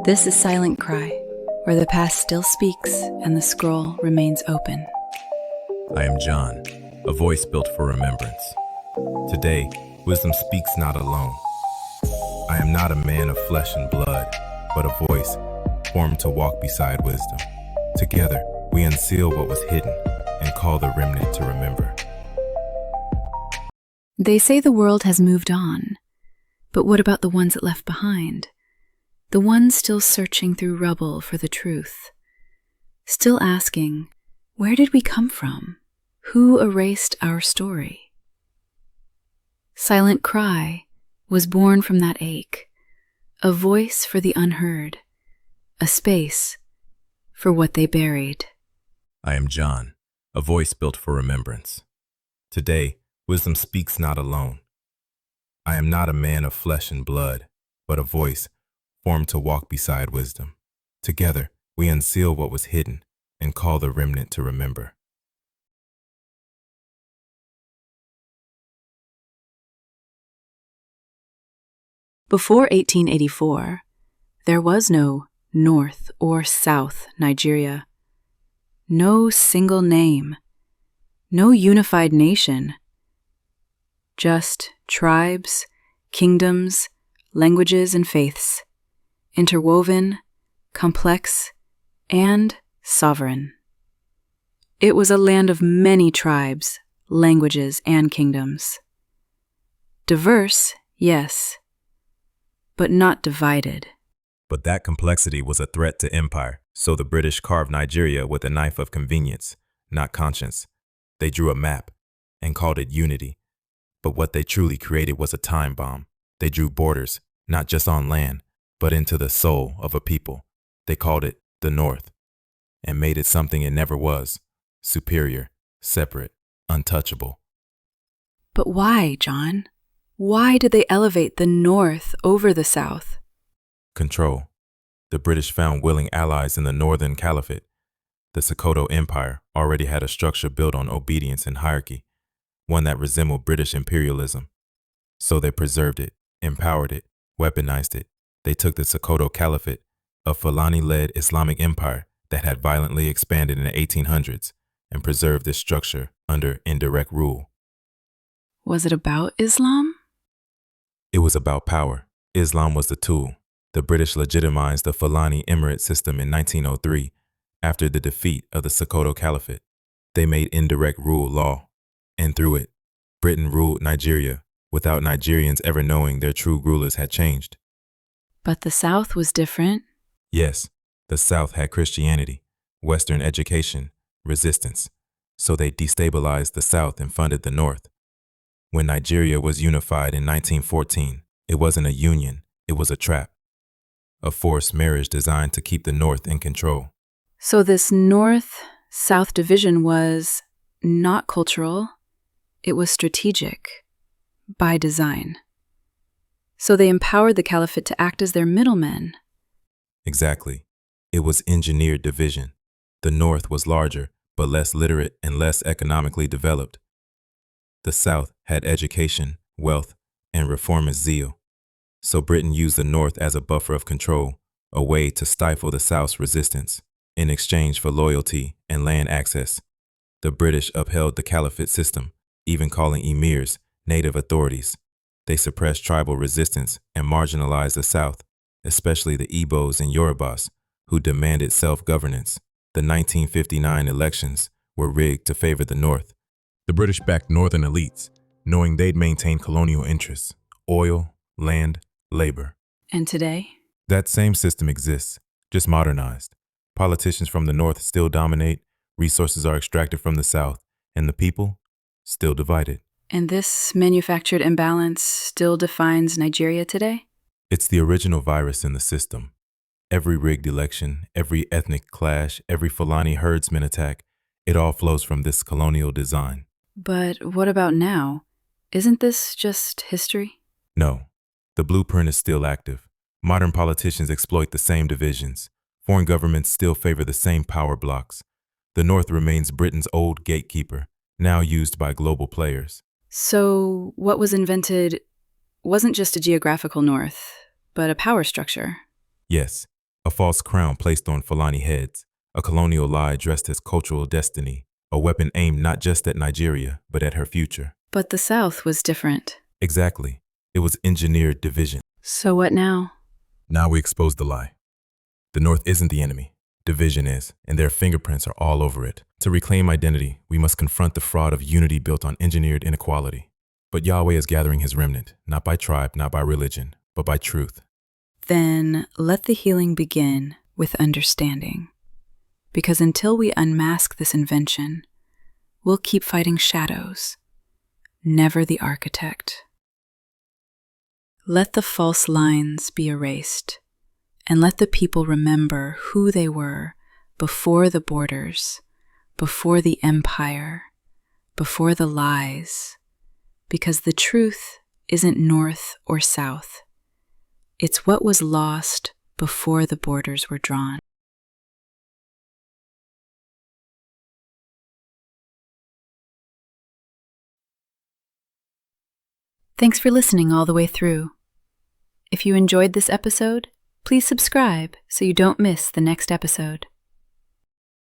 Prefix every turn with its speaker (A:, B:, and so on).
A: This is Silent Cry, where the past still speaks and the scroll remains open.
B: I am John, a voice built for remembrance. Today, wisdom speaks not alone. I am not a man of flesh and blood, but a voice formed to walk beside wisdom. Together, we unseal what was hidden and call the remnant to remember.
A: They say the world has moved on, but what about the ones it left behind? The ones still searching through rubble for the truth. Still asking, where did we come from? Who erased our story? Silent Cry was born from that ache, a voice for the unheard, a space for what they buried.
B: I am John, a voice built for remembrance. Today, wisdom speaks not alone. I am not a man of flesh and blood, but a voice formed to walk beside wisdom. Together, we unseal what was hidden and call the remnant to remember.
A: Before 1884, there was no North or South Nigeria. No single name. No unified nation. Just tribes, kingdoms, languages, and faiths. Interwoven, complex, and sovereign. It was a land of many tribes, languages, and kingdoms. Diverse, yes, but not divided.
B: But that complexity was a threat to empire, so the British carved Nigeria with a knife of convenience, not conscience. They drew a map and called it unity. But what they truly created was a time bomb. They drew borders, not just on land, but into the soul of a people. They called it the North, and made it something it never was: superior, separate, untouchable.
A: But why, John? Why did they elevate the North over the South?
B: Control. The British found willing allies in the Northern Caliphate. The Sokoto Empire already had a structure built on obedience and hierarchy, one that resembled British imperialism. So they preserved it, empowered it, weaponized it. They took the Sokoto Caliphate, a Fulani-led Islamic empire that had violently expanded in the 1800s, and preserved this structure under indirect rule.
A: Was it about Islam?
B: It was about power. Islam was the tool. The British legitimized the Fulani Emirate system in 1903 after the defeat of the Sokoto Caliphate. They made indirect rule law, and through it, Britain ruled Nigeria without Nigerians ever knowing their true rulers had changed.
A: But the South was different.
B: Yes, the South had Christianity, Western education, resistance, so they destabilized the South and funded the North. When Nigeria was unified in 1914, it wasn't a union, it was a trap. A forced marriage designed to keep the North in control.
A: So this North-South division was not cultural, it was strategic, by design. So they empowered the caliphate to act as their middlemen.
B: Exactly. It was engineered division. The North was larger, but less literate and less economically developed. The South had education, wealth, and reformist zeal. So Britain used the North as a buffer of control, a way to stifle the South's resistance. In exchange for loyalty and land access, the British upheld the caliphate system, even calling emirs native authorities. They suppressed tribal resistance and marginalized the South, especially the Igbos and Yorubas, who demanded self-governance. The 1959 elections were rigged to favor the North. The British backed northern elites, knowing they'd maintain colonial interests: oil, land, labor.
A: And today?
B: That same system exists, just modernized. Politicians from the North still dominate, resources are extracted from the South, and the people still divided.
A: And this manufactured imbalance still defines Nigeria today?
B: It's the original virus in the system. Every rigged election, every ethnic clash, every Fulani herdsman attack, it all flows from this colonial design.
A: But what about now? Isn't this just history?
B: No, the blueprint is still active. Modern politicians exploit the same divisions. Foreign governments still favor the same power blocks. The North remains Britain's old gatekeeper, now used by global players.
A: So what was invented wasn't just a geographical North, but a power structure.
B: Yes, A false crown placed on Fulani heads, a colonial lie dressed as cultural destiny, a weapon aimed not just at Nigeria, but at her future.
A: But the South was different.
B: Exactly. It was engineered division.
A: So what now?
B: Now we expose the lie. The North isn't the enemy. Division is, and their fingerprints are all over it. To reclaim identity, we must confront the fraud of unity built on engineered inequality. But Yahweh is gathering his remnant, not by tribe, not by religion, but by truth.
A: Then let the healing begin with understanding. Because until we unmask this invention, we'll keep fighting shadows, never the architect. Let the false lines be erased, and let the people remember who they were before the borders, before the empire, before the lies, because the truth isn't north or south. It's what was lost before the borders were drawn. Thanks for listening all the way through. If you enjoyed this episode, please subscribe so you don't miss the next episode.